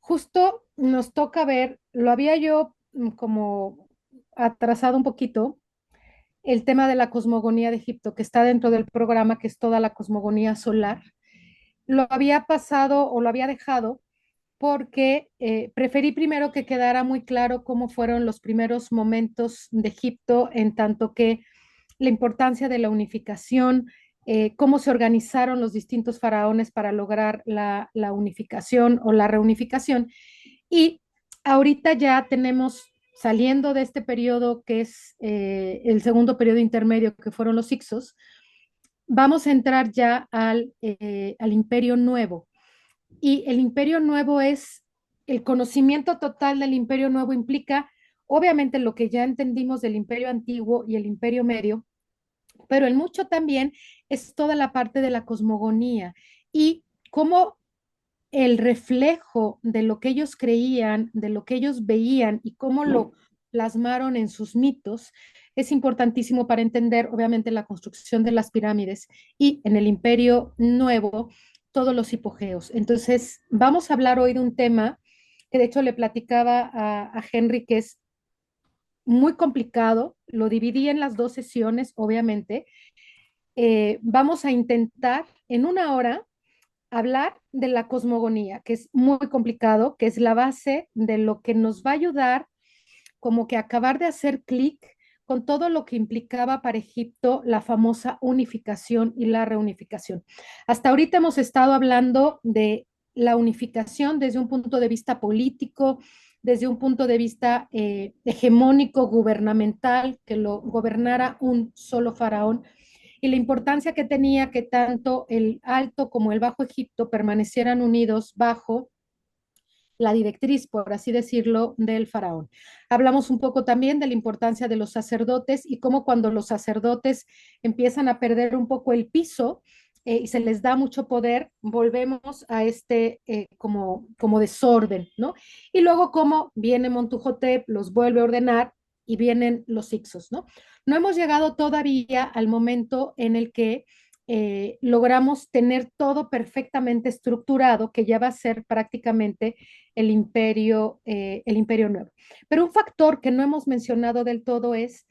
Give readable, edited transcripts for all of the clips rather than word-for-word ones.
justo nos toca ver, lo había yo como atrasado un poquito, el tema de la cosmogonía de Egipto, que está dentro del programa, que es toda la cosmogonía solar. Lo había pasado o lo había dejado porque preferí primero que quedara muy claro cómo fueron los primeros momentos de Egipto, en tanto que la importancia de la unificación, cómo se organizaron los distintos faraones para lograr la unificación o la reunificación. Y ahorita ya tenemos, saliendo de este periodo que es el segundo periodo intermedio, que fueron los Ixos, vamos a entrar ya al Imperio Nuevo. Y el Imperio Nuevo es el conocimiento total del Imperio Nuevo implica, obviamente, lo que ya entendimos del Imperio Antiguo y el Imperio Medio, pero en mucho también es toda la parte de la cosmogonía y cómo el reflejo de lo que ellos creían, de lo que ellos veían y cómo lo plasmaron en sus mitos es importantísimo para entender, obviamente, la construcción de las pirámides y en el Imperio Nuevo, todos los hipogeos. Entonces, vamos a hablar hoy de un tema que de hecho le platicaba a Henry, que es muy complicado, lo dividí en las dos sesiones, obviamente. Vamos a intentar en una hora hablar de la cosmogonía, que es muy complicado, que es la base de lo que nos va a ayudar como que acabar de hacer clic con todo lo que implicaba para Egipto la famosa unificación y la reunificación. Hasta ahorita hemos estado hablando de la unificación desde un punto de vista político, desde un punto de vista hegemónico, gubernamental, que lo gobernara un solo faraón, y la importancia que tenía que tanto el Alto como el Bajo Egipto permanecieran unidos bajo la directriz, por así decirlo, del faraón. Hablamos un poco también de la importancia de los sacerdotes y cómo cuando los sacerdotes empiezan a perder un poco el piso y se les da mucho poder, volvemos a este como desorden, ¿no? Y luego cómo viene Montuhotep, los vuelve a ordenar y vienen los Ixos, ¿no? No hemos llegado todavía al momento en el que logramos tener todo perfectamente estructurado, que ya va a ser prácticamente el imperio nuevo. Pero un factor que no hemos mencionado del todo es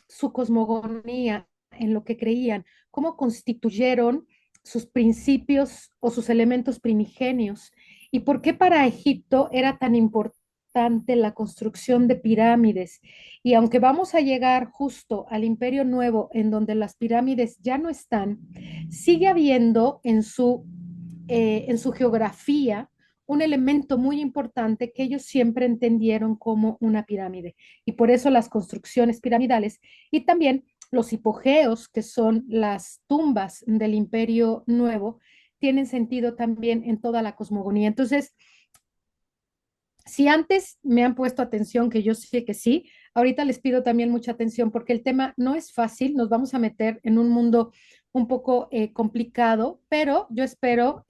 su cosmogonía, en lo que creían, cómo constituyeron sus principios o sus elementos primigenios y por qué para Egipto era tan importante la construcción de pirámides. Y aunque vamos a llegar justo al Imperio Nuevo, en donde las pirámides ya no están, sigue habiendo en su geografía un elemento muy importante que ellos siempre entendieron como una pirámide. Y por eso las construcciones piramidales y también los hipogeos, que son las tumbas del Imperio Nuevo, tienen sentido también en toda la cosmogonía. Entonces, si antes me han puesto atención, que yo sé que sí, ahorita les pido también mucha atención porque el tema no es fácil, nos vamos a meter en un mundo un poco complicado, pero yo espero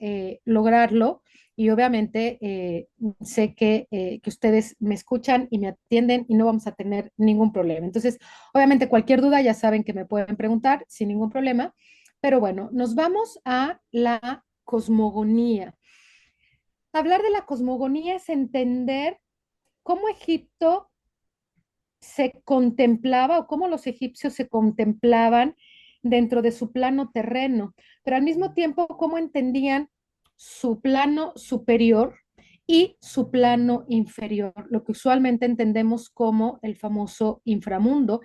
lograrlo y obviamente sé que ustedes me escuchan y me atienden y no vamos a tener ningún problema. Entonces, obviamente cualquier duda ya saben que me pueden preguntar sin ningún problema, pero bueno, nos vamos a la cosmogonía. Hablar de la cosmogonía es entender cómo Egipto se contemplaba o cómo los egipcios se contemplaban dentro de su plano terreno, pero al mismo tiempo cómo entendían su plano superior y su plano inferior, lo que usualmente entendemos como el famoso inframundo.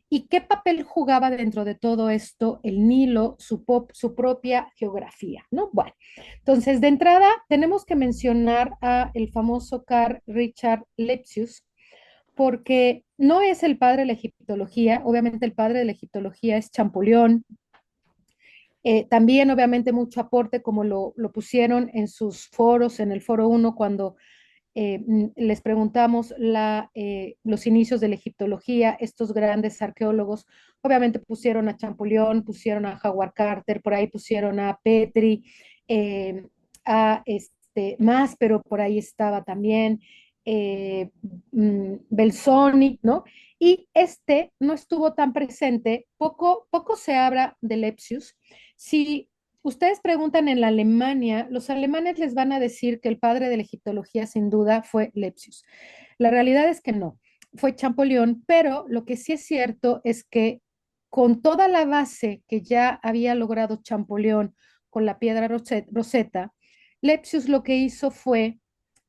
¿Y qué papel jugaba dentro de todo esto el Nilo, su propia geografía? ¿No? Bueno, entonces de entrada tenemos que mencionar a el famoso Carl Richard Lepsius, porque no es el padre de la egiptología, obviamente el padre de la egiptología es Champollion, también obviamente mucho aporte como lo pusieron en sus foros, en el foro uno cuando les preguntamos los inicios de la egiptología, estos grandes arqueólogos, obviamente pusieron a Champollion, pusieron a Howard Carter, por ahí pusieron a Petri, eh, más, pero por ahí estaba también eh, Belzoni, ¿no? Y no estuvo tan presente, poco se habla de Lepsius. Si ustedes preguntan en la Alemania, los alemanes les van a decir que el padre de la egiptología sin duda fue Lepsius. La realidad es que no, fue Champollion, pero lo que sí es cierto es que con toda la base que ya había logrado Champollion con la piedra Rosetta, Lepsius lo que hizo fue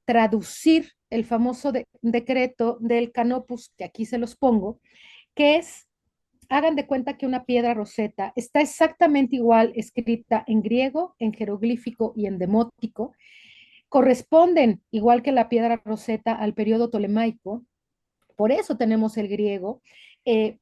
traducir el famoso decreto del Canopus, que aquí se los pongo, que es, hagan de cuenta que una piedra roseta está exactamente igual escrita en griego, en jeroglífico y en demótico, corresponden, igual que la piedra roseta, al periodo tolemaico, por eso tenemos el griego,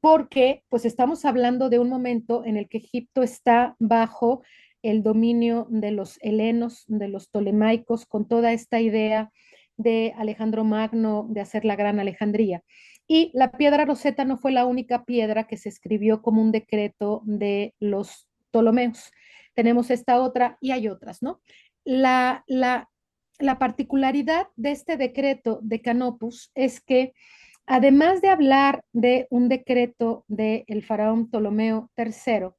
porque pues estamos hablando de un momento en el que Egipto está bajo el dominio de los helenos, de los tolemaicos, con toda esta idea de Alejandro Magno de hacer la Gran Alejandría. Y la piedra roseta no fue la única piedra que se escribió como un decreto de los Ptolomeos. Tenemos esta otra y hay otras, ¿no? La, la, la particularidad de este decreto de Canopus es que además de hablar de un decreto del faraón Ptolomeo III,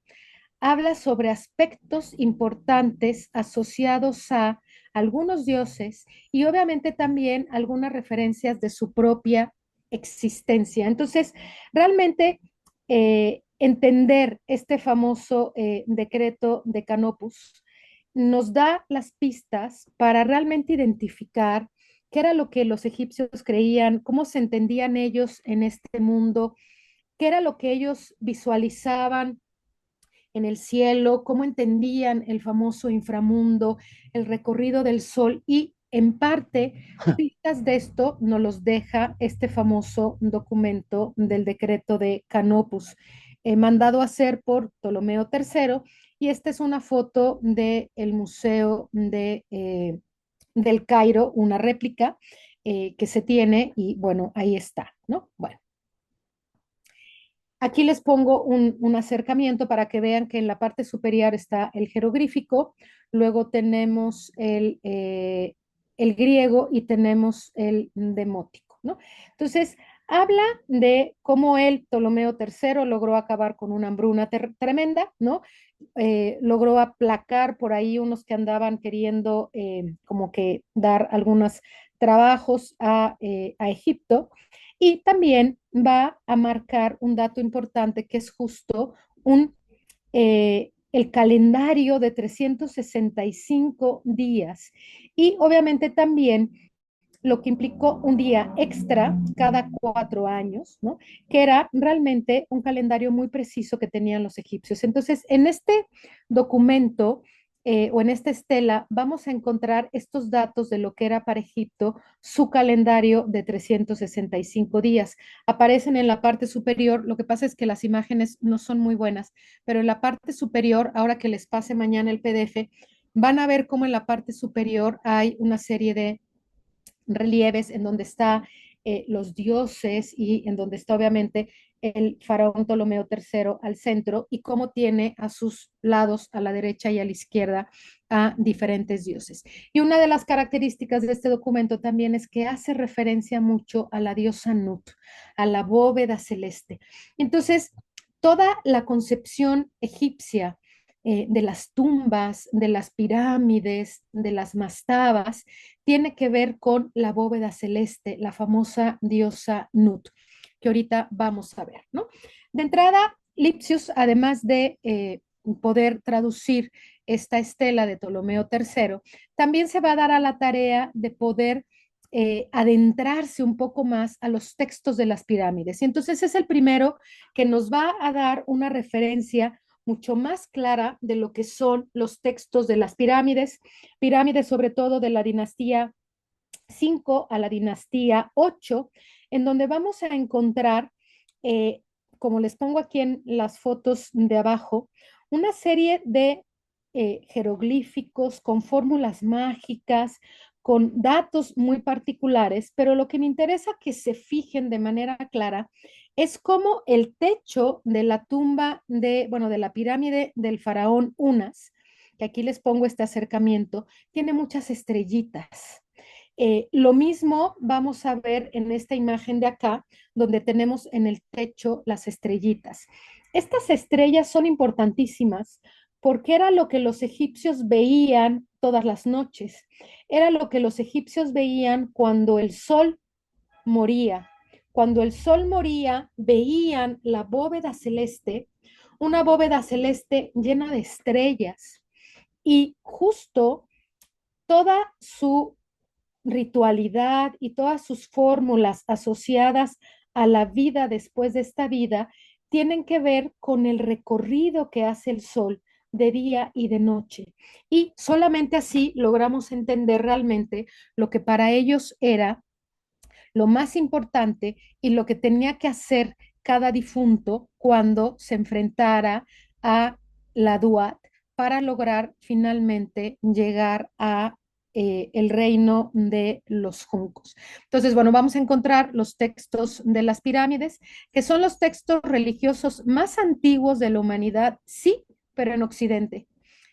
habla sobre aspectos importantes asociados a algunos dioses y obviamente también algunas referencias de su propia existencia. Entonces, realmente entender este famoso decreto de Canopus nos da las pistas para realmente identificar qué era lo que los egipcios creían, cómo se entendían ellos en este mundo, qué era lo que ellos visualizaban en el cielo, cómo entendían el famoso inframundo, el recorrido del sol y en parte pistas de esto nos los deja este famoso documento del decreto de Canopus, mandado a hacer por Ptolomeo III, y esta es una foto del Museo del Cairo, una réplica que se tiene y bueno, ahí está, ¿no? Bueno. Aquí les pongo un acercamiento para que vean que en la parte superior está el jeroglífico, luego tenemos el griego y tenemos el demótico, ¿no? Entonces, habla de cómo él, Ptolomeo III, logró acabar con una hambruna tremenda, ¿no? Logró aplacar por ahí unos que andaban queriendo como que dar algunos trabajos a Egipto, y también va a marcar un dato importante que es justo el calendario de 365 días y obviamente también lo que implicó un día extra cada 4 años, ¿no? Que era realmente un calendario muy preciso que tenían los egipcios. Entonces, en este documento o en esta estela vamos a encontrar estos datos de lo que era para Egipto su calendario de 365 días. Aparecen en la parte superior, lo que pasa es que las imágenes no son muy buenas, pero en la parte superior, ahora que les pase mañana el PDF, van a ver cómo en la parte superior hay una serie de relieves en donde está los dioses y en donde está obviamente el faraón Ptolomeo III al centro y cómo tiene a sus lados, a la derecha y a la izquierda, a diferentes dioses. Y una de las características de este documento también es que hace referencia mucho a la diosa Nut, a la bóveda celeste. Entonces, toda la concepción egipcia de las tumbas, de las pirámides, de las mastabas, tiene que ver con la bóveda celeste, la famosa diosa Nut, que ahorita vamos a ver, ¿no? De entrada, Lipsius, además de poder traducir esta estela de Ptolomeo III, también se va a dar a la tarea de poder adentrarse un poco más a los textos de las pirámides. Y entonces es el primero que nos va a dar una referencia mucho más clara de lo que son los textos de las pirámides, pirámides sobre todo de la dinastía 5 a la dinastía 8, en donde vamos a encontrar, eh, como les pongo aquí en las fotos de abajo, una serie de jeroglíficos con fórmulas mágicas, con datos muy particulares, pero lo que me interesa que se fijen de manera clara es cómo el techo de la tumba bueno, de la pirámide del faraón Unas, que aquí les pongo este acercamiento, tiene muchas estrellitas. Lo mismo vamos a ver en esta imagen de acá, donde tenemos en el techo las estrellitas. Estas estrellas son importantísimas porque era lo que los egipcios veían todas las noches, era lo que los egipcios veían cuando el sol moría. Cuando el sol moría, veían la bóveda celeste, una bóveda celeste llena de estrellas, y justo toda su ritualidad y todas sus fórmulas asociadas a la vida después de esta vida tienen que ver con el recorrido que hace el sol de día y de noche. Y solamente así logramos entender realmente lo que para ellos era lo más importante y lo que tenía que hacer cada difunto cuando se enfrentara a la Duat para lograr finalmente llegar a el reino de los juncos. Entonces, bueno, vamos a encontrar los textos de las pirámides, que son los textos religiosos más antiguos de la humanidad, sí, pero en Occidente.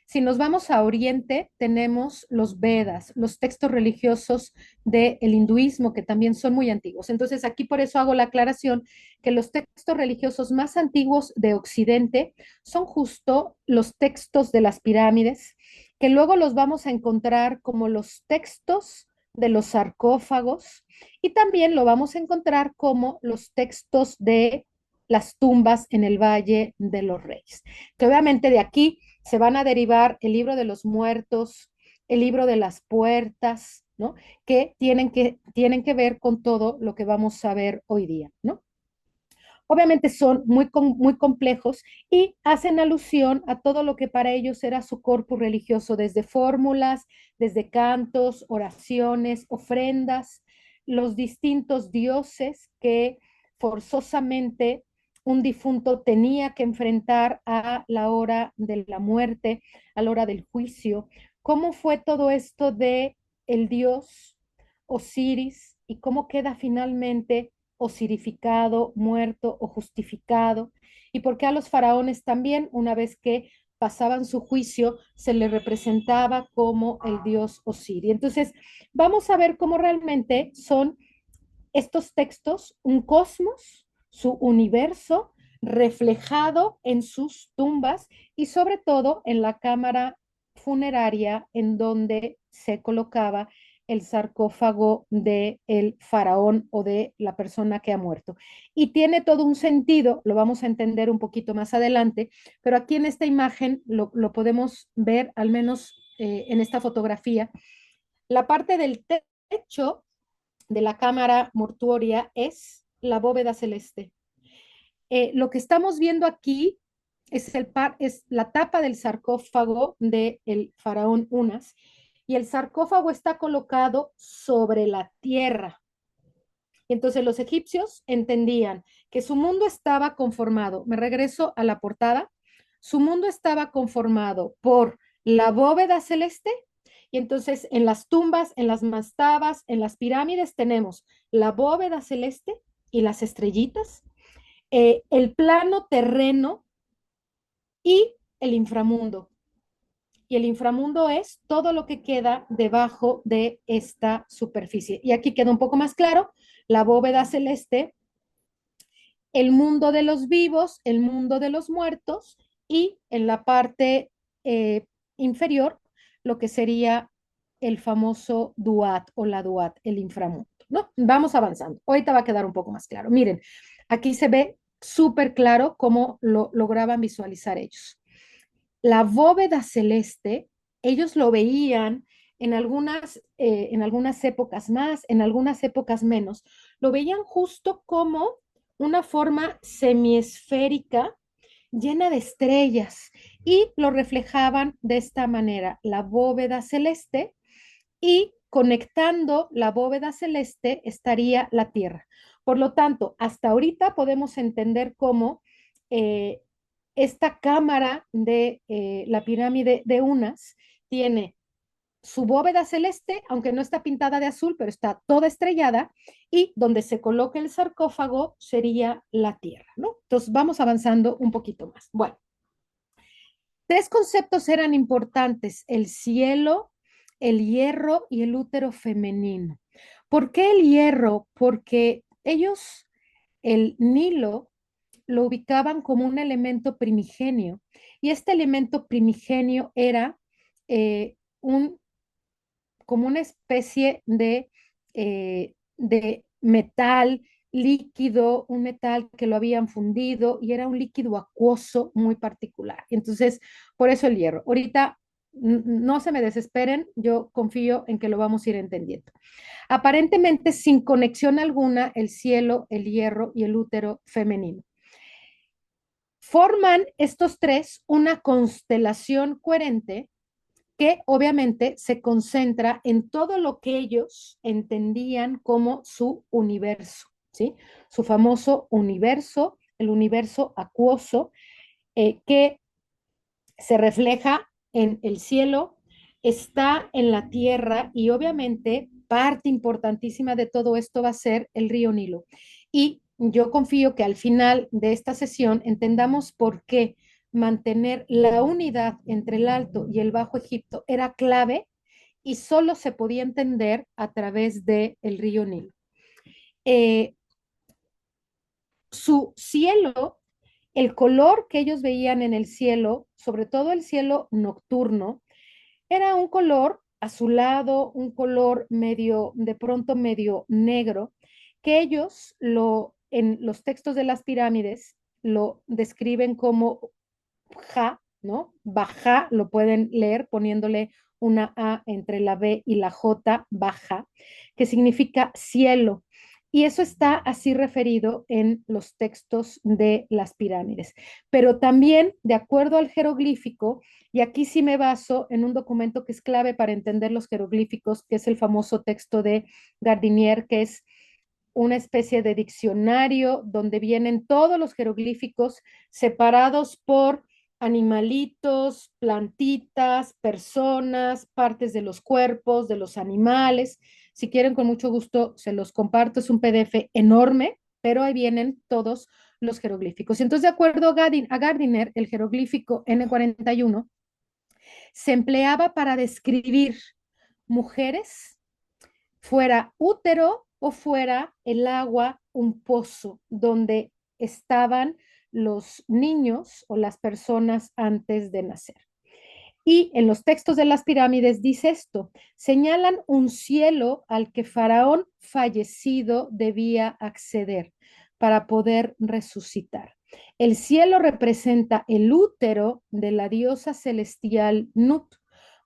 Si nos vamos a Oriente, tenemos los Vedas, los textos religiosos del hinduismo, que también son muy antiguos. Entonces, aquí por eso hago la aclaración que los textos religiosos más antiguos de Occidente son justo los textos de las pirámides, que luego los vamos a encontrar como los textos de los sarcófagos y también lo vamos a encontrar como los textos de las tumbas en el Valle de los Reyes. Que obviamente de aquí se van a derivar el libro de los muertos, el libro de las puertas, ¿no? Tienen que ver con todo lo que vamos a ver hoy día, ¿no? Obviamente son muy complejos y hacen alusión a todo lo que para ellos era su corpus religioso, desde fórmulas, desde cantos, oraciones, ofrendas, los distintos dioses que forzosamente un difunto tenía que enfrentar a la hora de la muerte, a la hora del juicio. ¿Cómo fue todo esto de el dios Osiris y cómo queda finalmente osirificado, muerto o justificado? ¿Y por qué a los faraones también, una vez que pasaban su juicio, se les representaba como el dios Osiris? Entonces, vamos a ver cómo realmente son estos textos un cosmos, su universo reflejado en sus tumbas y sobre todo en la cámara funeraria en donde se colocaba el sarcófago del faraón o de la persona que ha muerto. Y tiene todo un sentido, lo vamos a entender un poquito más adelante, pero aquí en esta imagen lo podemos ver, al menos en esta fotografía, la parte del techo de la cámara mortuoria es la bóveda celeste. Lo que estamos viendo aquí es la tapa del sarcófago del faraón Unas y el sarcófago está colocado sobre la tierra. Y entonces los egipcios entendían que su mundo estaba conformado, me regreso a la portada, su mundo estaba conformado por la bóveda celeste y entonces en las tumbas, en las mastabas, en las pirámides tenemos la bóveda celeste y las estrellitas, el plano terreno y el inframundo. Y el inframundo es todo lo que queda debajo de esta superficie. Y aquí queda un poco más claro, la bóveda celeste, el mundo de los vivos, el mundo de los muertos y en la parte inferior lo que sería el famoso Duat o la Duat, el inframundo, ¿no? Vamos avanzando. Ahorita va a quedar un poco más claro. Miren, aquí se ve súper claro cómo lo lograban visualizar ellos. La bóveda celeste, ellos lo veían en algunas épocas más, en algunas épocas menos, lo veían justo como una forma semiesférica llena de estrellas y lo reflejaban de esta manera, la bóveda celeste y conectando la bóveda celeste estaría la Tierra. Por lo tanto, hasta ahorita podemos entender cómo eh, esta cámara de la pirámide de Unas tiene su bóveda celeste, aunque no está pintada de azul, pero está toda estrellada, y donde se coloca el sarcófago sería la Tierra, ¿no? Entonces vamos avanzando un poquito más. Bueno, tres conceptos eran importantes: el cielo, el hierro y el útero femenino. ¿Por qué el hierro? Porque ellos, el Nilo, lo ubicaban como un elemento primigenio y este elemento primigenio era un como una especie de metal líquido, un metal que lo habían fundido y era un líquido acuoso muy particular. Entonces, por eso el hierro. Ahorita no se me desesperen, yo confío en que lo vamos a ir entendiendo. Aparentemente, sin conexión alguna, el cielo, el hierro y el útero femenino. Forman estos tres una constelación coherente que obviamente se concentra en todo lo que ellos entendían como su universo, ¿sí? Su famoso universo, el universo acuoso, que se refleja en el cielo, está en la tierra y obviamente parte importantísima de todo esto va a ser el río Nilo. Y yo confío que al final de esta sesión entendamos por qué mantener la unidad entre el Alto y el Bajo Egipto era clave y solo se podía entender a través del río Nilo. Eh, su cielo, el color que ellos veían en el cielo, sobre todo el cielo nocturno, era un color azulado, un color medio, de pronto medio negro, que ellos en los textos de las pirámides lo describen como ja, ¿no? Baja, lo pueden leer poniéndole una A entre la B y la J, baja, que significa cielo. Y eso está así referido en los textos de las pirámides. Pero también, de acuerdo al jeroglífico, y aquí sí me baso en un documento que es clave para entender los jeroglíficos, que es el famoso texto de Gardinier, que es una especie de diccionario donde vienen todos los jeroglíficos separados por animalitos, plantitas, personas, partes de los cuerpos, de los animales. Si quieren, con mucho gusto se los comparto. Es un PDF enorme, pero ahí vienen todos los jeroglíficos. Entonces, de acuerdo a Gardiner, el jeroglífico N41 se empleaba para describir mujeres, fuera útero o fuera el agua, un pozo donde estaban los niños o las personas antes de nacer. Y en los textos de las pirámides dice esto, señalan un cielo al que Faraón fallecido debía acceder para poder resucitar. El cielo representa el útero de la diosa celestial Nut,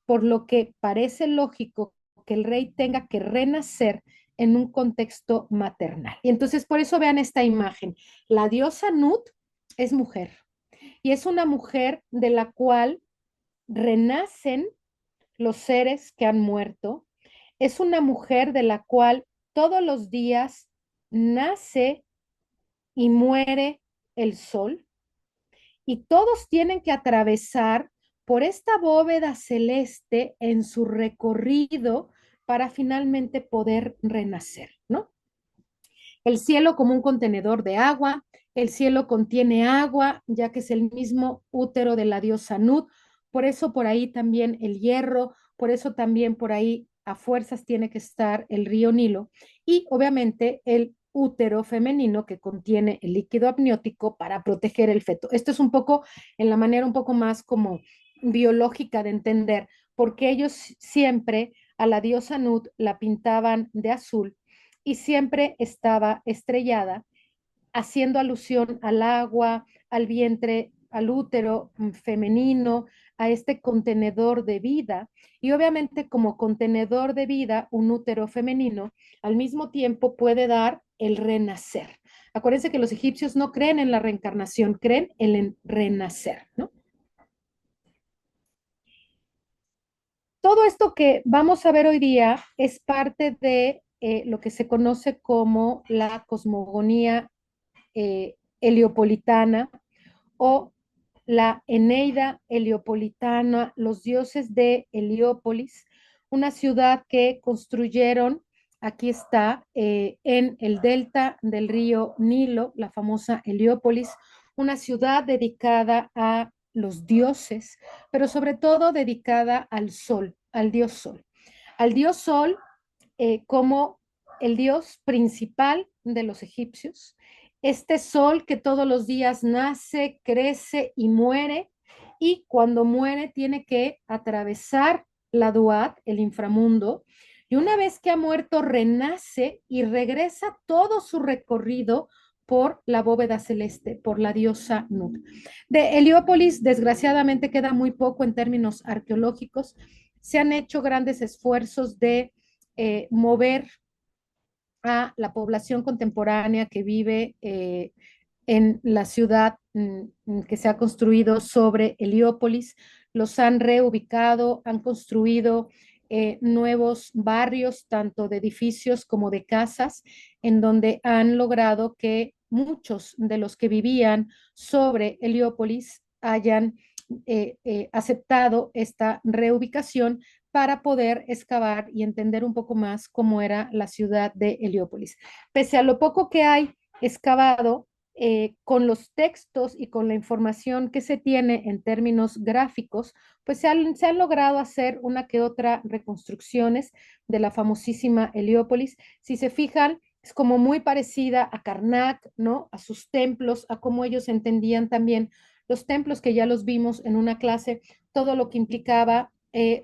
por lo que parece lógico que el rey tenga que renacer en un contexto maternal. Y entonces por eso vean esta imagen. La diosa Nut es mujer y es una mujer de la cual renacen los seres que han muerto. Es una mujer de la cual todos los días nace y muere el sol y todos tienen que atravesar por esta bóveda celeste en su recorrido para finalmente poder renacer, ¿no? El cielo como un contenedor de agua, el cielo contiene agua, ya que es el mismo útero de la diosa Nut, por eso por ahí también el hierro, por eso también por ahí a fuerzas tiene que estar el río Nilo y obviamente el útero femenino que contiene el líquido amniótico para proteger el feto. Esto es un poco en la manera un poco más como biológica de entender, porque ellos siempre a la diosa Nut la pintaban de azul y siempre estaba estrellada, haciendo alusión al agua, al vientre, al útero femenino, a este contenedor de vida. Y obviamente como contenedor de vida, un útero femenino, al mismo tiempo puede dar el renacer. Acuérdense que los egipcios no creen en la reencarnación, creen en el renacer, ¿no? Todo esto que vamos a ver hoy día es parte de lo que se conoce como la cosmogonía heliopolitana o la Eneida heliopolitana, los dioses de Heliópolis, una ciudad que construyeron, aquí está, en el delta del río Nilo, la famosa Heliópolis, una ciudad dedicada a los dioses, pero sobre todo dedicada al sol, al dios sol como el dios principal de los egipcios, este sol que todos los días nace, crece y muere, y cuando muere tiene que atravesar la Duat, el inframundo, y una vez que ha muerto renace y regresa todo su recorrido por la bóveda celeste, por la diosa Nut. De Heliópolis, desgraciadamente, queda muy poco en términos arqueológicos. Se han hecho grandes esfuerzos de mover a la población contemporánea que vive en la ciudad que se ha construido sobre Heliópolis. Los han reubicado, han construido nuevos barrios, tanto de edificios como de casas, en donde han logrado que muchos de los que vivían sobre Heliópolis hayan aceptado esta reubicación para poder excavar y entender un poco más cómo era la ciudad de Heliópolis. Pese a lo poco que hay excavado, con los textos y con la información que se tiene en términos gráficos, pues se han logrado hacer una que otra reconstrucciones de la famosísima Heliópolis. Si se fijan, es como muy parecida a Karnak, ¿no? A sus templos, a cómo ellos entendían también los templos que ya los vimos en una clase, todo lo que implicaba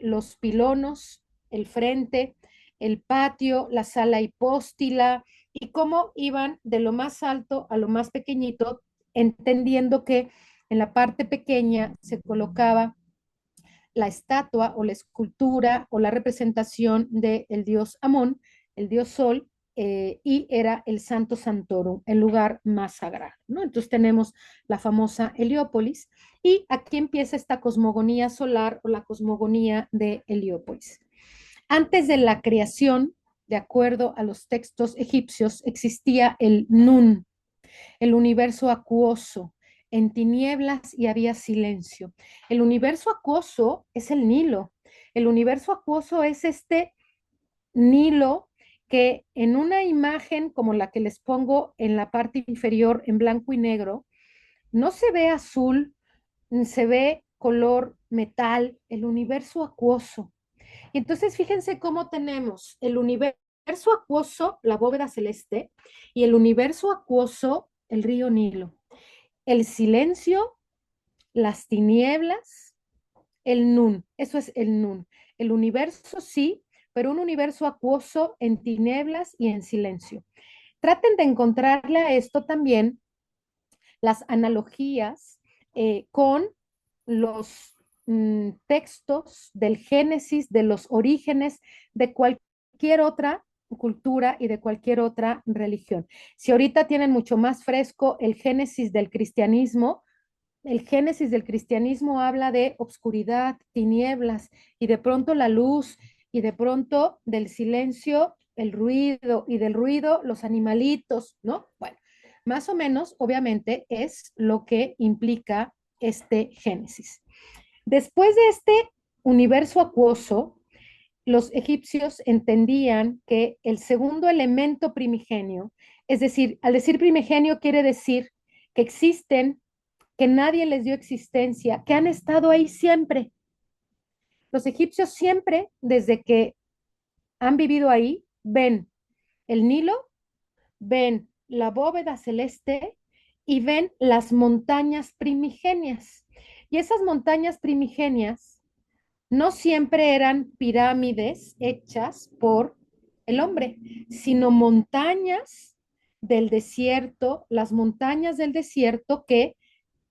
los pilonos, el frente, el patio, la sala hipóstila, y cómo iban de lo más alto a lo más pequeñito, entendiendo que en la parte pequeña se colocaba la estatua o la escultura o la representación del dios Amón, el dios Sol, y era el Santo Santorum, el lugar más sagrado, ¿no? Entonces tenemos la famosa Heliópolis, y aquí empieza esta cosmogonía solar o la cosmogonía de Heliópolis. Antes de la creación, de acuerdo a los textos egipcios, existía el Nun, el universo acuoso, en tinieblas y había silencio. El universo acuoso es el Nilo. El universo acuoso es este Nilo que en una imagen como la que les pongo en la parte inferior en blanco y negro, no se ve azul, se ve color metal, el universo acuoso. Y entonces fíjense cómo tenemos el universo acuoso, la bóveda celeste, y el universo acuoso, el río Nilo. El silencio, las tinieblas, el nun, eso es el nun. El universo sí, pero un universo acuoso en tinieblas y en silencio. Traten de encontrarle a esto también las analogías con los textos del Génesis, de los orígenes de cualquier otra cultura y de cualquier otra religión. Si ahorita tienen mucho más fresco el Génesis del cristianismo, el Génesis del cristianismo habla de obscuridad, tinieblas, y de pronto la luz, y de pronto del silencio, el ruido, y del ruido, los animalitos, ¿no? Bueno, más o menos, obviamente, es lo que implica este Génesis. Después de este universo acuoso, los egipcios entendían que el segundo elemento primigenio, es decir, al decir primigenio quiere decir que existen, que nadie les dio existencia, que han estado ahí siempre. Los egipcios siempre, desde que han vivido ahí, ven el Nilo, ven la bóveda celeste y ven las montañas primigenias. Y esas montañas primigenias no siempre eran pirámides hechas por el hombre, sino montañas del desierto, las montañas del desierto que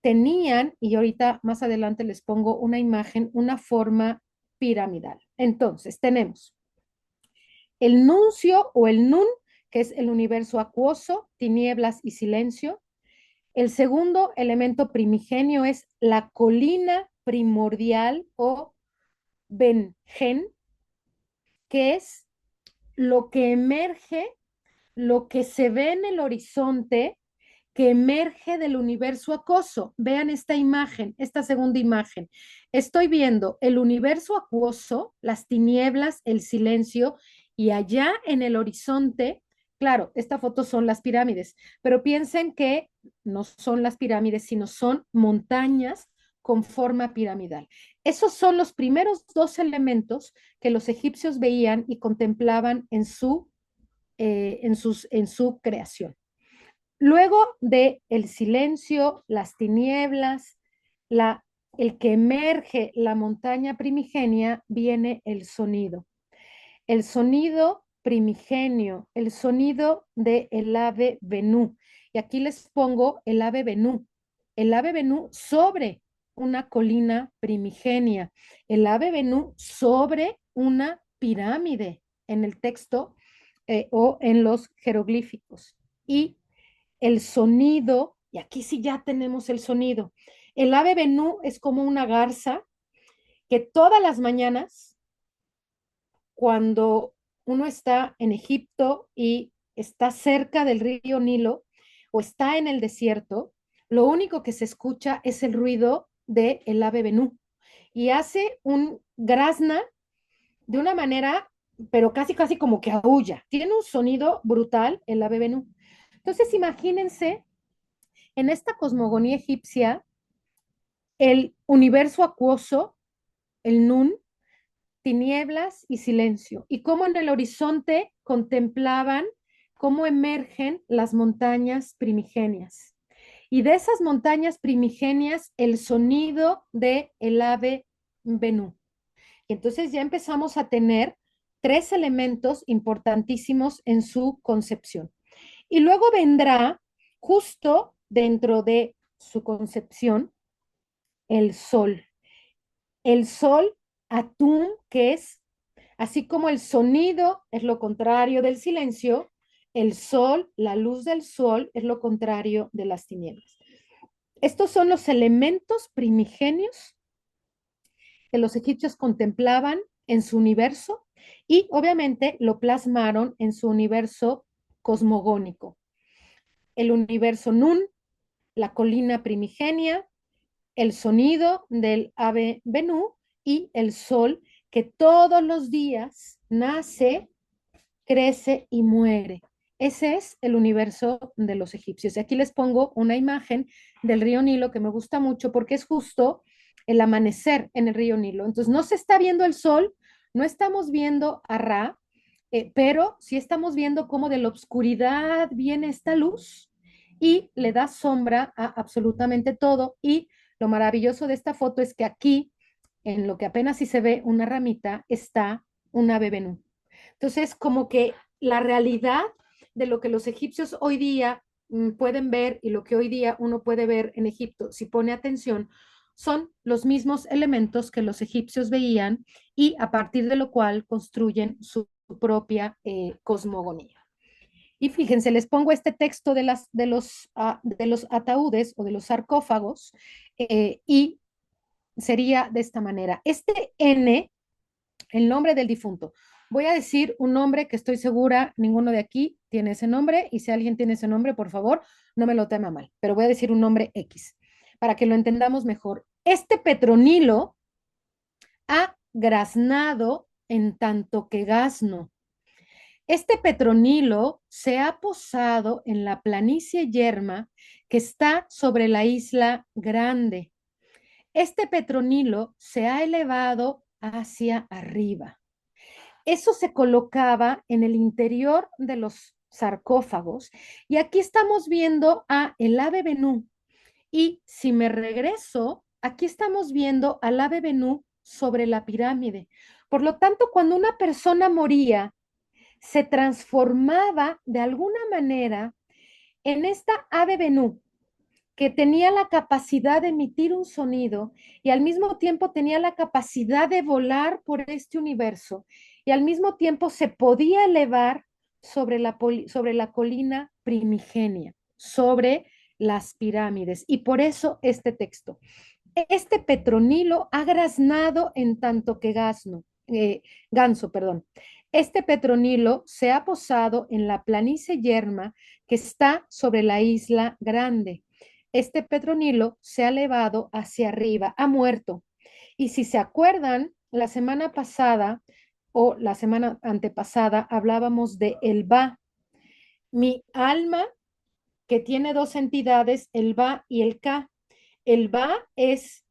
tenían, y ahorita más adelante les pongo una imagen, una forma piramidal. Entonces, tenemos el nuncio o el nun, que es el universo acuoso, tinieblas y silencio. El segundo elemento primigenio es la colina primordial o Benjen, que es lo que emerge, lo que se ve en el horizonte, que emerge del universo acuoso. Vean esta imagen, esta segunda imagen. Estoy viendo el universo acuoso, las tinieblas, el silencio, y allá en el horizonte, claro, esta foto son las pirámides, pero piensen que no son las pirámides, sino son montañas con forma piramidal. Esos son los primeros dos elementos que los egipcios veían y contemplaban en su creación. Luego de el silencio, las tinieblas, el que emerge la montaña primigenia, viene el sonido primigenio, el sonido del ave venú. Y aquí les pongo el ave venú sobre una colina primigenia, el ave venú sobre una pirámide en el texto o en los jeroglíficos. Y el sonido, y aquí sí ya tenemos el sonido. El ave venú es como una garza que todas las mañanas, cuando uno está en Egipto y está cerca del río Nilo o está en el desierto, lo único que se escucha es el ruido del ave venú y hace un grazna de una manera, pero casi, casi como que aúlla. Tiene un sonido brutal el ave venú. Entonces, imagínense en esta cosmogonía egipcia, el universo acuoso, el Nun, tinieblas y silencio, y cómo en el horizonte contemplaban cómo emergen las montañas primigenias. Y de esas montañas primigenias, el sonido de el ave Benú. Y entonces ya empezamos a tener tres elementos importantísimos en su concepción. Y luego vendrá, justo dentro de su concepción, el sol. El sol, Atum, que es así como el sonido es lo contrario del silencio, el sol, la luz del sol es lo contrario de las tinieblas. Estos son los elementos primigenios que los egipcios contemplaban en su universo y obviamente lo plasmaron en su universo cosmogónico. El universo Nun, la colina primigenia, el sonido del ave Benú y el sol que todos los días nace, crece y muere. Ese es el universo de los egipcios. Y aquí les pongo una imagen del río Nilo que me gusta mucho porque es justo el amanecer en el río Nilo. Entonces no se está viendo el sol, no estamos viendo a Ra, pero sí estamos viendo cómo de la oscuridad viene esta luz y le da sombra a absolutamente todo. Y lo maravilloso de esta foto es que aquí, en lo que apenas sí se ve una ramita, está un ave venú. Entonces, como que la realidad de lo que los egipcios hoy día pueden ver y lo que hoy día uno puede ver en Egipto, si pone atención, son los mismos elementos que los egipcios veían y a partir de lo cual construyen su propia cosmogonía. Y fíjense, les pongo este texto de los ataúdes o de los sarcófagos y sería de esta manera. Este N, el nombre del difunto. Voy a decir un nombre que estoy segura ninguno de aquí tiene ese nombre y si alguien tiene ese nombre, por favor, no me lo tema mal, pero voy a decir un nombre X para que lo entendamos mejor. Este Petronilo ha graznado en tanto que gasno. Este Petronilo se ha posado en la planicie yerma que está sobre la isla Grande. Este Petronilo se ha elevado hacia arriba. Eso se colocaba en el interior de los sarcófagos y aquí estamos viendo a el ave Benú y si me regreso, aquí estamos viendo al ave Benú sobre la pirámide. Por lo tanto, cuando una persona moría, se transformaba de alguna manera en esta ave Benú que tenía la capacidad de emitir un sonido y al mismo tiempo tenía la capacidad de volar por este universo y al mismo tiempo se podía elevar sobre la colina primigenia, sobre las pirámides. Y por eso este texto. Este Petronilo ha graznado en tanto que ganso, perdón. Este Petronilo se ha posado en la planicie yerma que está sobre la isla Grande. Este Petronilo se ha elevado hacia arriba, ha muerto. Y si se acuerdan, la semana pasada o la semana antepasada hablábamos de el Ba, mi alma que tiene dos entidades, el Ba y el Ka. El Ba es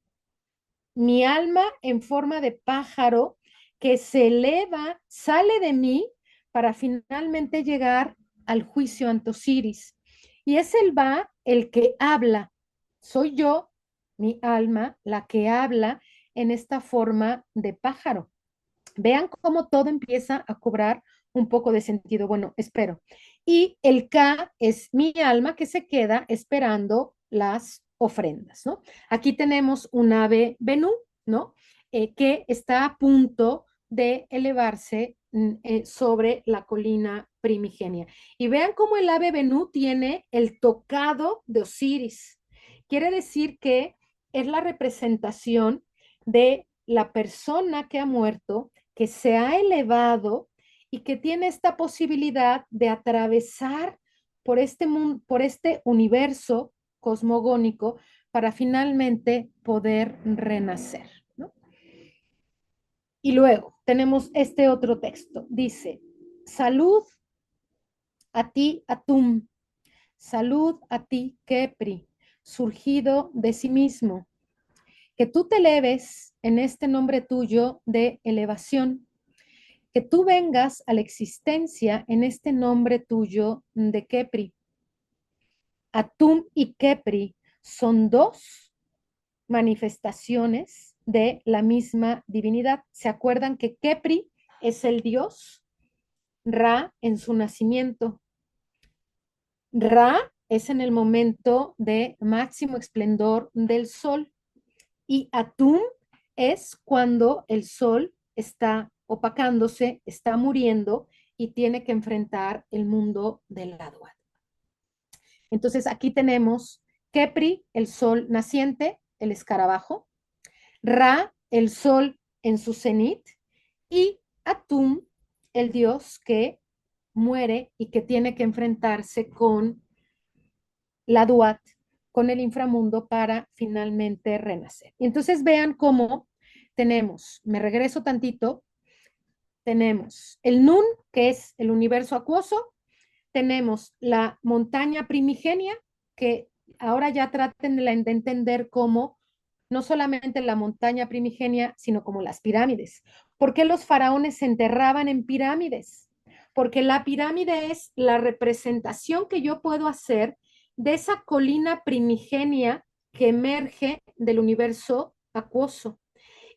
mi alma en forma de pájaro que se eleva, sale de mí para finalmente llegar al juicio ante Osiris. Y es el va el que habla. Soy yo, mi alma, la que habla en esta forma de pájaro. Vean cómo todo empieza a cobrar un poco de sentido. Bueno, espero. Y el K es mi alma que se queda esperando las ofrendas, ¿no? Aquí tenemos un ave Benú, ¿no? Que está a punto de elevarse sobre la colina primigenia. Y vean cómo el ave Benú tiene el tocado de Osiris. Quiere decir que es la representación de la persona que ha muerto, que se ha elevado y que tiene esta posibilidad de atravesar por este universo cosmogónico para finalmente poder renacer, ¿no? Y luego tenemos este otro texto. Dice, salud a ti, Atum, salud a ti, Kepri, surgido de sí mismo, que tú te eleves en este nombre tuyo de elevación, que tú vengas a la existencia en este nombre tuyo de Kepri. Atum y Kepri son dos manifestaciones de la misma divinidad. ¿Se acuerdan que Kepri es el dios? Ra en su nacimiento. Ra es en el momento de máximo esplendor del sol y Atum es cuando el sol está opacándose, está muriendo y tiene que enfrentar el mundo del Adwa. Entonces aquí tenemos Kepri, el sol naciente, el escarabajo, Ra, el sol en su cenit, y Atum, el dios que muere y que tiene que enfrentarse con la Duat, con el inframundo para finalmente renacer. Y entonces vean cómo tenemos, me regreso tantito, tenemos el Nun, que es el universo acuoso, tenemos la montaña primigenia, que ahora ya traten de entender como no solamente la montaña primigenia, sino como las pirámides. ¿Por qué los faraones se enterraban en pirámides? Porque la pirámide es la representación que yo puedo hacer de esa colina primigenia que emerge del universo acuoso.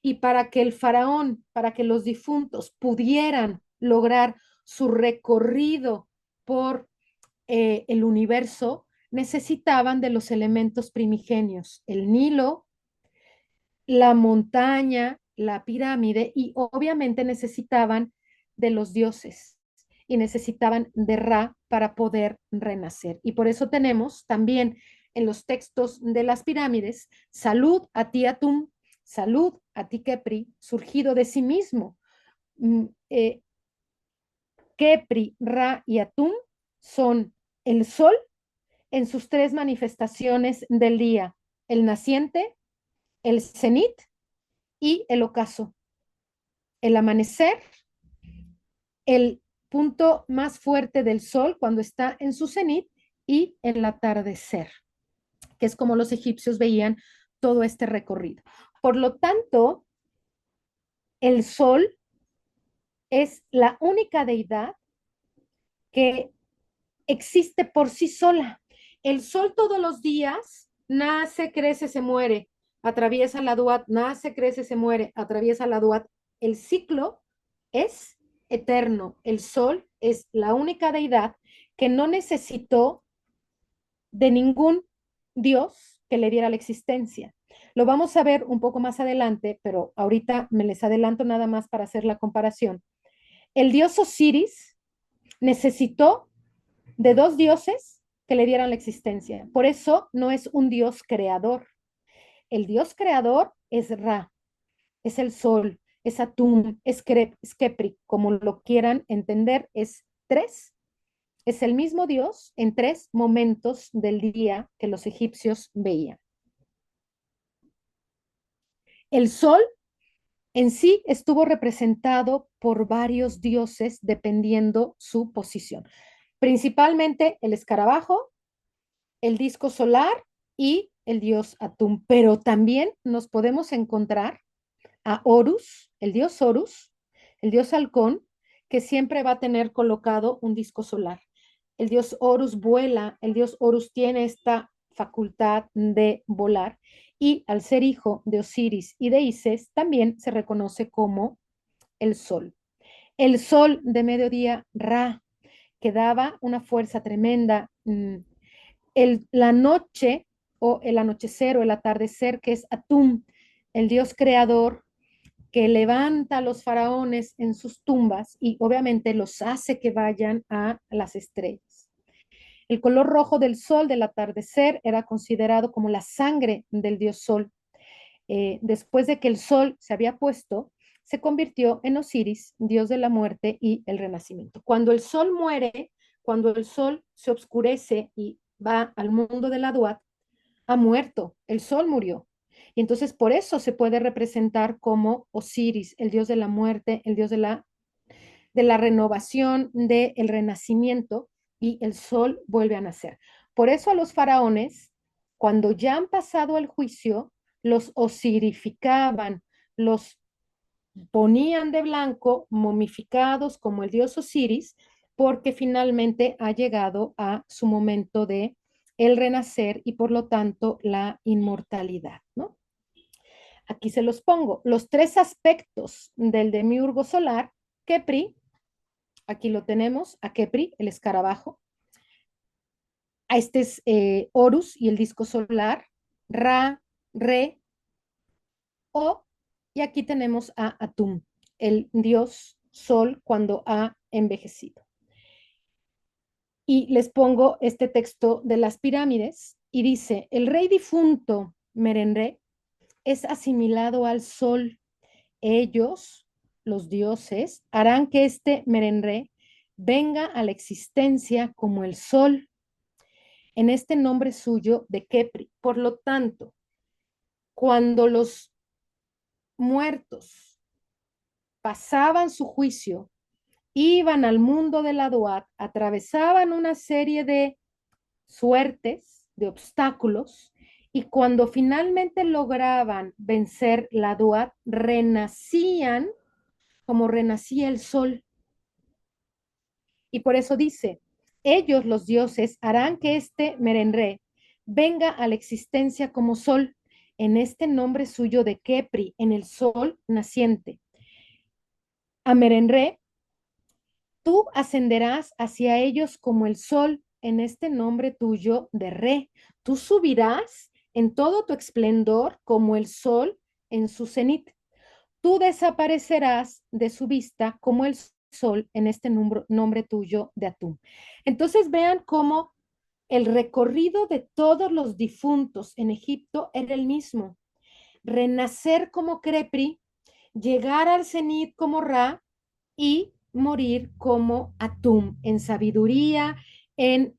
Y para que el faraón, para que los difuntos pudieran lograr su recorrido por el universo, necesitaban de los elementos primigenios, el Nilo, la montaña, la pirámide, y obviamente necesitaban de los dioses y necesitaban de Ra para poder renacer. Y por eso tenemos también en los textos de las pirámides, salud a ti Atum, salud a ti Kepri, surgido de sí mismo. Kepri, Ra y Atum son el sol en sus tres manifestaciones del día, el naciente, el cenit y el ocaso. El amanecer, el punto más fuerte del sol cuando está en su cenit y el atardecer, que es como los egipcios veían todo este recorrido. Por lo tanto, el sol es la única deidad que existe por sí sola. El sol todos los días nace, crece, se muere, atraviesa la Duat, nace, crece, se muere, atraviesa la Duat. El ciclo es eterno. El sol es la única deidad que no necesitó de ningún dios que le diera la existencia. Lo vamos a ver un poco más adelante, pero ahorita me les adelanto nada más para hacer la comparación. El dios Osiris necesitó de dos dioses que le dieran la existencia. Por eso no es un dios creador. El dios creador es Ra, es el sol, es Atum, es Kepri, como lo quieran entender, es tres. Es el mismo dios en tres momentos del día que los egipcios veían. El sol en sí estuvo representado por varios dioses dependiendo su posición. Principalmente el escarabajo, el disco solar y el dios Atum, pero también nos podemos encontrar a Horus, el dios halcón, que siempre va a tener colocado un disco solar. el dios Horus vuela, el dios Horus tiene esta facultad de volar y al ser hijo de Osiris y de Isis también se reconoce como el sol. El sol de mediodía, Ra, que daba una fuerza tremenda. La noche o el anochecer o el atardecer, que es Atum, el dios creador que levanta a los faraones en sus tumbas y obviamente los hace que vayan a las estrellas. El color rojo del sol del atardecer era considerado como la sangre del dios sol. Después de que el sol se había puesto, se convirtió en Osiris, dios de la muerte y el renacimiento. Cuando el sol muere, cuando el sol se oscurece y va al mundo de la Duat, ha muerto, el sol murió. Y entonces por eso se puede representar como Osiris, el dios de la muerte, el dios de la renovación, del renacimiento, y el sol vuelve a nacer. Por eso a los faraones, cuando ya han pasado el juicio, los osirificaban, los ponían de blanco, momificados como el dios Osiris, porque finalmente ha llegado a su momento de el renacer y por lo tanto la inmortalidad, ¿no? Aquí se los pongo. Los tres aspectos del demiurgo solar, Kepri, aquí lo tenemos, a Kepri, el escarabajo, a este es Horus y el disco solar, Ra, Re, O, y aquí tenemos a Atum, el dios sol cuando ha envejecido. Y les pongo este texto de las pirámides y dice, el rey difunto Merenre es asimilado al sol. Ellos, los dioses, harán que este Merenre venga a la existencia como el sol en este nombre suyo de Kepri. Por lo tanto, cuando los muertos pasaban su juicio, iban al mundo de la Duat, atravesaban una serie de suertes, de obstáculos, y cuando finalmente lograban vencer la Duat, renacían como renacía el sol. Y por eso dice, ellos, los dioses, harán que este Merenre venga a la existencia como sol, en este nombre suyo de Kepri, en el sol naciente. A Merenre, tú ascenderás hacia ellos como el sol, en este nombre tuyo de Re. Tú subirás en todo tu esplendor como el sol en su cenit. Tú desaparecerás de su vista como el sol en este nombre tuyo de Atum. Entonces vean cómo el recorrido de todos los difuntos en Egipto era el mismo. Renacer como Crepri, llegar al cenit como Ra y morir como Atum, en sabiduría, en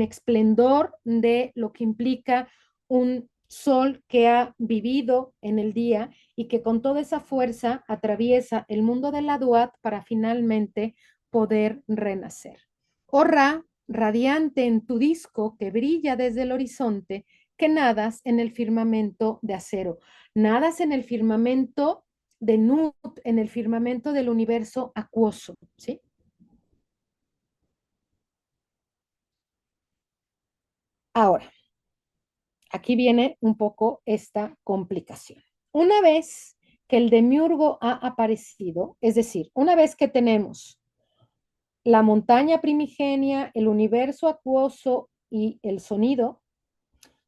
esplendor de lo que implica un sol que ha vivido en el día y que con toda esa fuerza atraviesa el mundo de la Duat para finalmente poder renacer. Oh Ra, radiante en tu disco que brilla desde el horizonte, que nadas en el firmamento de acero, nadas en el firmamento de Nut, en el firmamento del universo acuoso, ¿sí? Ahora, aquí viene un poco esta complicación. Una vez que el demiurgo ha aparecido, es decir, una vez que tenemos la montaña primigenia, el universo acuoso y el sonido,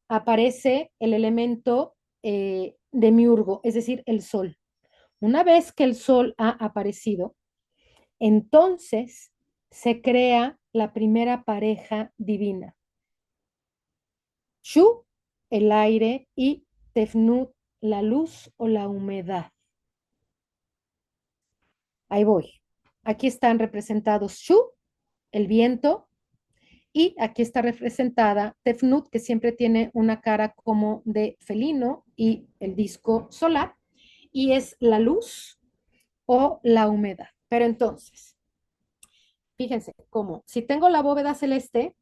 aparece el elemento demiurgo, es decir, el sol. Una vez que el sol ha aparecido, entonces se crea la primera pareja divina. Shu, el aire, y Tefnut, la luz o la humedad. Ahí voy. Aquí están representados Shu, el viento, y aquí está representada Tefnut, que siempre tiene una cara como de felino, y el disco solar, y es la luz o la humedad. Pero entonces, fíjense cómo, si tengo la bóveda celeste,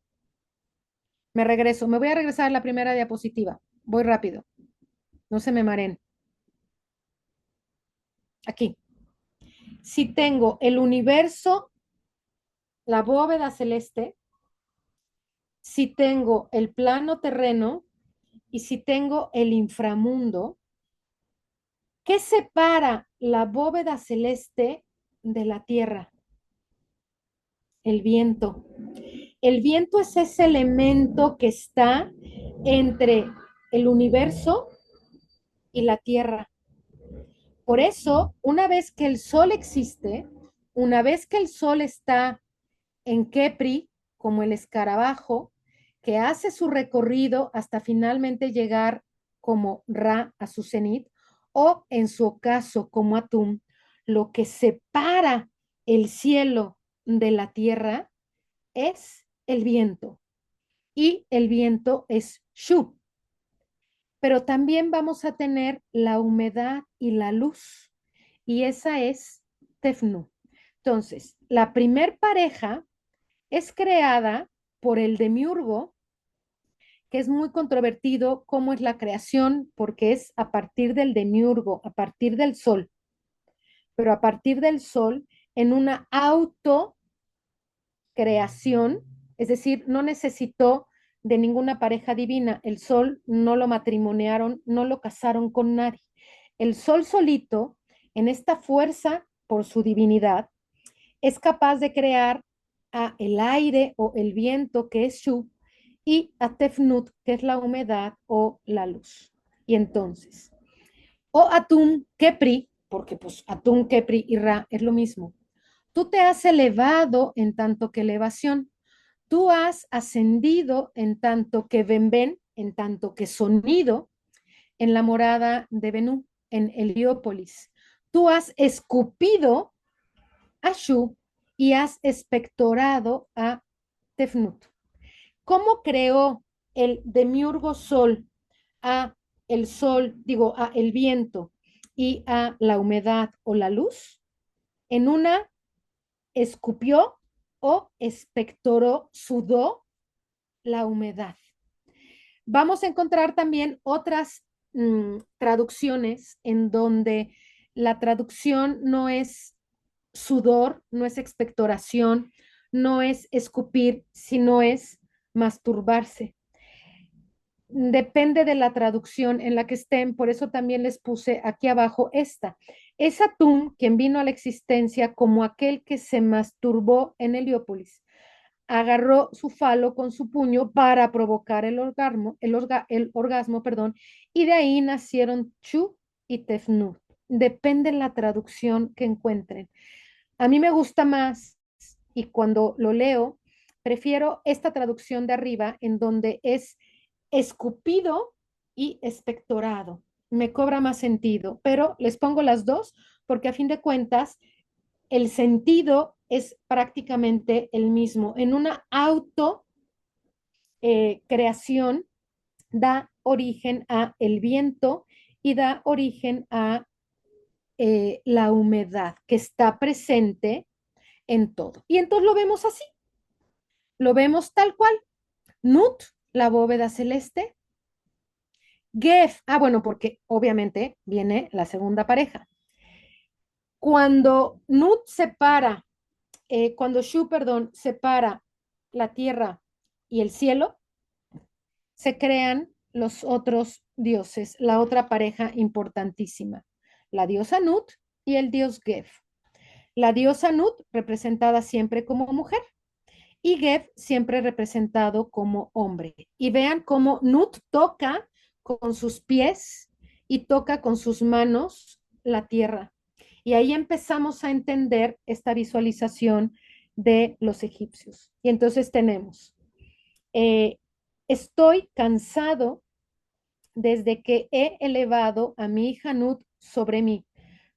me voy a regresar a la primera diapositiva, voy rápido, no se me mareen. Aquí, si tengo el universo, la bóveda celeste, si tengo el plano terreno y si tengo el inframundo, ¿qué separa la bóveda celeste de la tierra? El viento. El viento es ese elemento que está entre el universo y la tierra. Por eso, una vez que el sol existe, una vez que el sol está en Kepri, como el escarabajo, que hace su recorrido hasta finalmente llegar como Ra a su cenit, o en su ocaso como Atum, lo que separa el cielo de la tierra es el viento. Y el viento es Shu. Pero también vamos a tener la humedad y la luz. Y esa es Tefnu. Entonces, la primer pareja es creada por el demiurgo, que es muy controvertido cómo es la creación, porque es a partir del demiurgo, a partir del sol, pero a partir del sol en una autocreación, es decir, no necesitó de ninguna pareja divina, el sol no lo matrimoniaron, no lo casaron con nadie. El sol solito, en esta fuerza por su divinidad, es capaz de crear a el aire o el viento, que es Shu, y a Tefnut, que es la humedad o la luz. Y entonces, o Atum Kepri, porque pues Atum, Kepri y Ra es lo mismo. Tú te has elevado en tanto que elevación. Tú has ascendido en tanto que Benben, en tanto que sonido, en la morada de Benú, en Heliópolis. Tú has escupido a Shu y has espectorado a Tefnut. ¿Cómo creó el demiurgo sol a el sol, digo, a el viento y a la humedad o la luz? En una escupió o espectoró, sudó la humedad. Vamos a encontrar también otras traducciones en donde la traducción no es sudor, no es expectoración, no es escupir, sino es masturbarse. Depende de la traducción en la que estén, por eso también les puse aquí abajo esta. Es Atum quien vino a la existencia como aquel que se masturbó en Heliópolis. Agarró su falo con su puño para provocar el orgasmo, perdón, y de ahí nacieron Chu y Tefnut. Depende de la traducción que encuentren. A mí me gusta más y cuando lo leo, prefiero esta traducción de arriba en donde es escupido y espectorado. Me cobra más sentido, pero les pongo las dos porque a fin de cuentas el sentido es prácticamente el mismo. En una auto creación da origen a el viento y da origen a la humedad que está presente en todo. Y entonces lo vemos así, lo vemos tal cual. Nut, la bóveda celeste. Gef, bueno, porque obviamente viene la segunda pareja. Cuando Nut separa, cuando Shu, perdón, separa la tierra y el cielo, se crean los otros dioses, la otra pareja importantísima, la diosa Nut y el dios Gef. La diosa Nut representada siempre como mujer y Geb siempre representado como hombre. Y vean cómo Nut toca con sus pies y toca con sus manos la tierra. Y ahí empezamos a entender esta visualización de los egipcios. Y entonces tenemos, eh, estoy cansado desde que he elevado a mi hija Nut sobre mí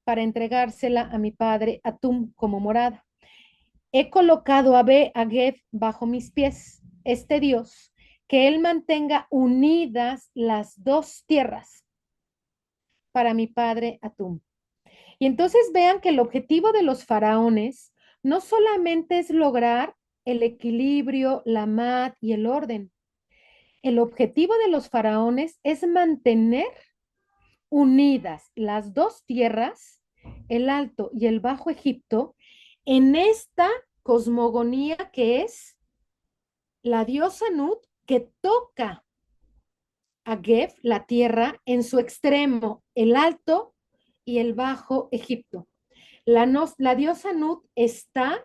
para entregársela a mi padre Atum como morada. He colocado a Geb bajo mis pies, este Dios, que Él mantenga unidas las dos tierras para mi padre Atum. Y entonces vean que el objetivo de los faraones no solamente es lograr el equilibrio, la mat y el orden. El objetivo de los faraones es mantener unidas las dos tierras, el Alto y el Bajo Egipto, en esta cosmogonía que es la diosa Nut que toca a Geb, la tierra, en su extremo, el alto y el bajo Egipto. La diosa Nut está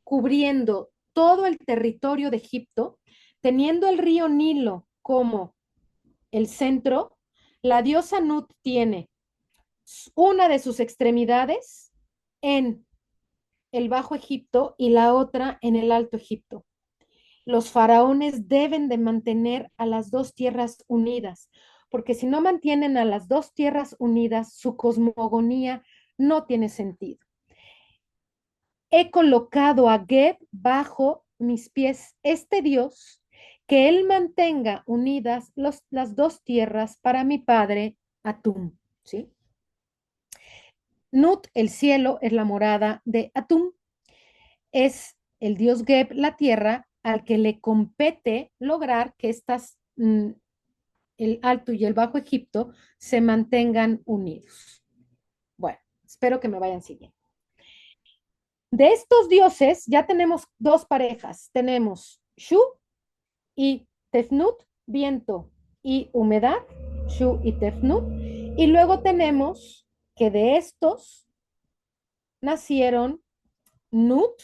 cubriendo todo el territorio de Egipto, teniendo el río Nilo como el centro. La diosa Nut tiene una de sus extremidades en el Bajo Egipto y la otra en el Alto Egipto. Los faraones deben de mantener a las dos tierras unidas, porque si no mantienen a las dos tierras unidas, su cosmogonía no tiene sentido. He colocado a Geb bajo mis pies, este Dios, que él mantenga unidas las dos tierras para mi padre Atum, ¿sí? Nut, el cielo, es la morada de Atum, es el dios Geb, la tierra, al que le compete lograr que el Alto y el Bajo Egipto, se mantengan unidos. Bueno, espero que me vayan siguiendo. De estos dioses ya tenemos dos parejas. Tenemos Shu y Tefnut, viento y humedad, Shu y Tefnut. Y luego tenemos que de estos nacieron Nut,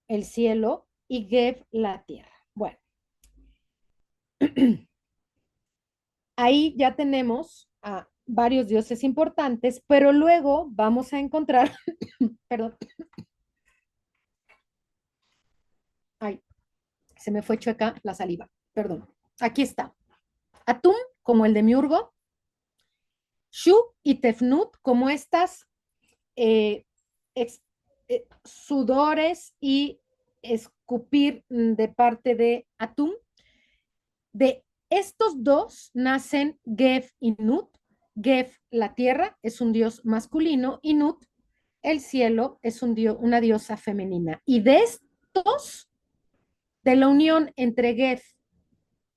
el cielo, y Geb, la tierra. Bueno, ahí ya tenemos a varios dioses importantes, pero luego vamos a encontrar, perdón, ay, se me fue chueca la saliva, perdón. Aquí está. Atum, como el de Miurgo, Shu y Tefnut, como estas eh, sudores y escupir de parte de Atum. De estos dos nacen Geb y Nut. Geb, la tierra, es un dios masculino y Nut, el cielo, es una diosa femenina. Y de estos, de la unión entre Geb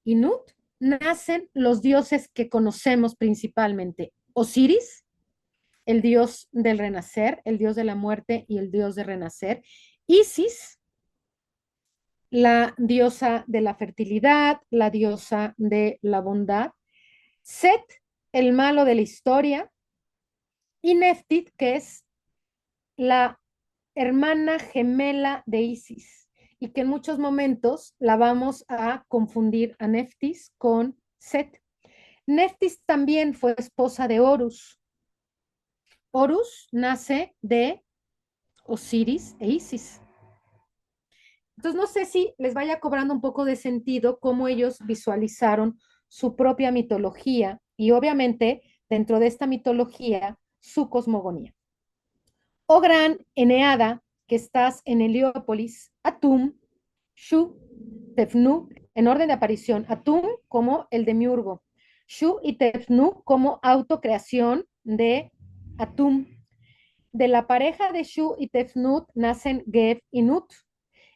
y Nut, nacen los dioses que conocemos principalmente. Osiris, el dios del renacer, el dios de la muerte y el dios de renacer. Isis, la diosa de la fertilidad, la diosa de la bondad. Set, el malo de la historia. Y Neftit, que es la hermana gemela de Isis y que en muchos momentos la vamos a confundir a Neftis con Set. Neftis también fue esposa de Horus. Horus nace de Osiris e Isis. Entonces, no sé si les vaya cobrando un poco de sentido cómo ellos visualizaron su propia mitología y obviamente dentro de esta mitología su cosmogonía. Oh gran Eneada, que estás en Heliópolis, Atum, Shu, Tefnu, en orden de aparición, Atum como el de Miurgo, Shu y Tefnu como autocreación de Atum. De la pareja de Shu y Tefnut nacen Geb y Nut,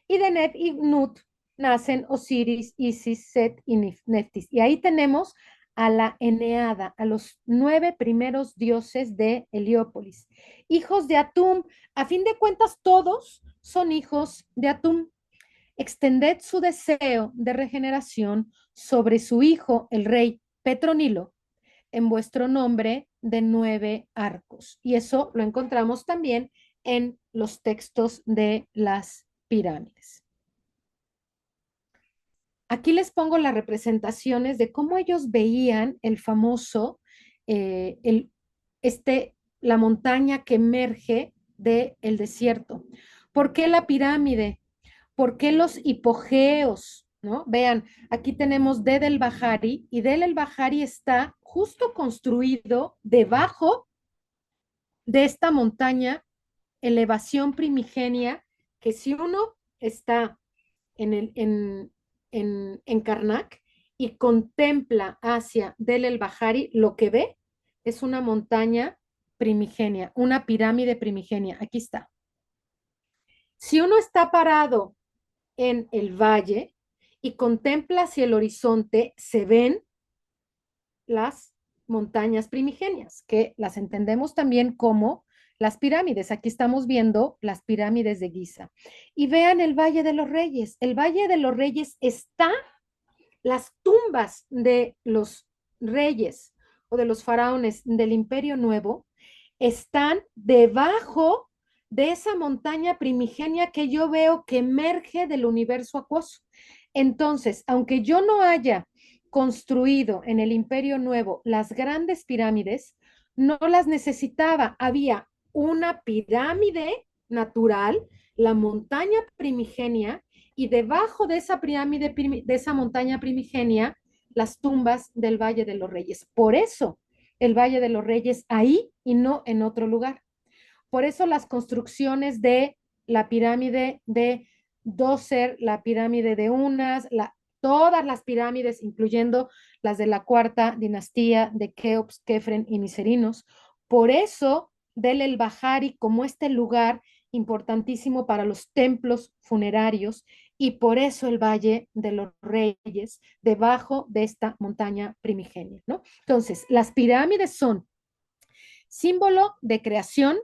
y de Neb y Nut nacen Osiris, Isis, Set y Neftis. Y ahí tenemos a la Eneada, a los 9 primeros dioses de Heliópolis. Hijos de Atum, a fin de cuentas todos son hijos de Atum. Extended su deseo de regeneración sobre su hijo, el rey Petronilo, en vuestro nombre de 9 arcos. Y eso lo encontramos también en los textos de las pirámides. Aquí les pongo las representaciones de cómo ellos veían el famoso, eh, el, la montaña que emerge del desierto. ¿Por qué la pirámide? ¿Por qué los hipogeos? ¿No? Vean, aquí tenemos Ded el Bahari y Ded el Bahari está justo construido debajo de esta montaña, elevación primigenia, que si uno está en Karnak y contempla hacia Del el Bahari, lo que ve es una montaña primigenia, una pirámide primigenia. Aquí está. Si uno está parado en el valle y contempla hacia el horizonte, se ven las montañas primigenias, que las entendemos también como las pirámides. Aquí estamos viendo las pirámides de Giza. Y vean el Valle de los Reyes. El Valle de los Reyes está las tumbas de los reyes o de los faraones del Imperio Nuevo están debajo de esa montaña primigenia que yo veo que emerge del universo acuoso. Entonces, aunque yo no haya construido en el Imperio Nuevo las grandes pirámides, no las necesitaba. Había una pirámide natural, la montaña primigenia, y debajo de esa pirámide, de esa montaña primigenia, las tumbas del Valle de los Reyes. Por eso el Valle de los Reyes ahí y no en otro lugar. Por eso las construcciones de la pirámide de Djoser, la pirámide de Unas, todas las pirámides, incluyendo las de la cuarta dinastía de Keops, Kefren y Miserinos. Por eso del el Bahari como este lugar importantísimo para los templos funerarios y por eso el Valle de los Reyes debajo de esta montaña primigenia, ¿no? Entonces, las pirámides son símbolo de creación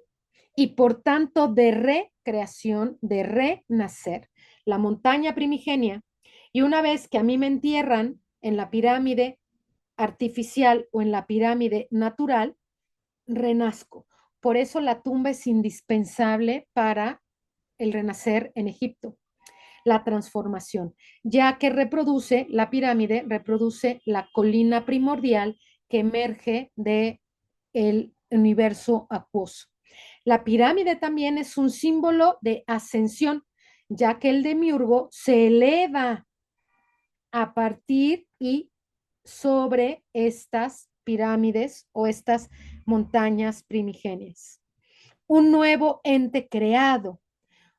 y por tanto de recreación, de renacer. La montaña primigenia. Y una vez que a mí me entierran en la pirámide artificial o en la pirámide natural, renazco. Por eso la tumba es indispensable para el renacer en Egipto, la transformación, ya que reproduce, la pirámide reproduce la colina primordial que emerge de el universo acuoso. La pirámide también es un símbolo de ascensión, ya que el demiurgo se eleva a partir y sobre estas pirámides o estas montañas primigenias. Un nuevo ente creado,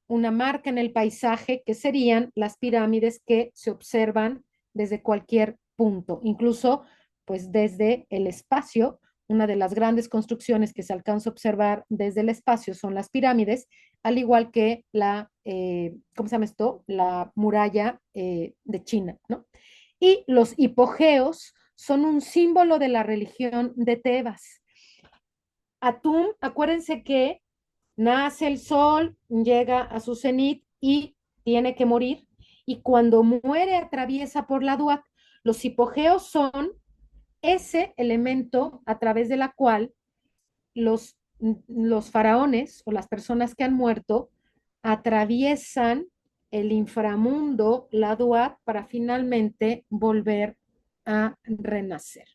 una marca en el paisaje que serían las pirámides que se observan desde cualquier punto, incluso pues desde el espacio. Una de las grandes construcciones que se alcanza a observar desde el espacio son las pirámides, al igual que ¿cómo se llama esto? La muralla de China, ¿no? Y los hipogeos son un símbolo de la religión de Tebas. Atum, acuérdense que nace el sol, llega a su cenit y tiene que morir. Y cuando muere atraviesa por la Duat. Los hipogeos son ese elemento a través de la cual los faraones o las personas que han muerto atraviesan el inframundo, la Duat, para finalmente volver a renacer.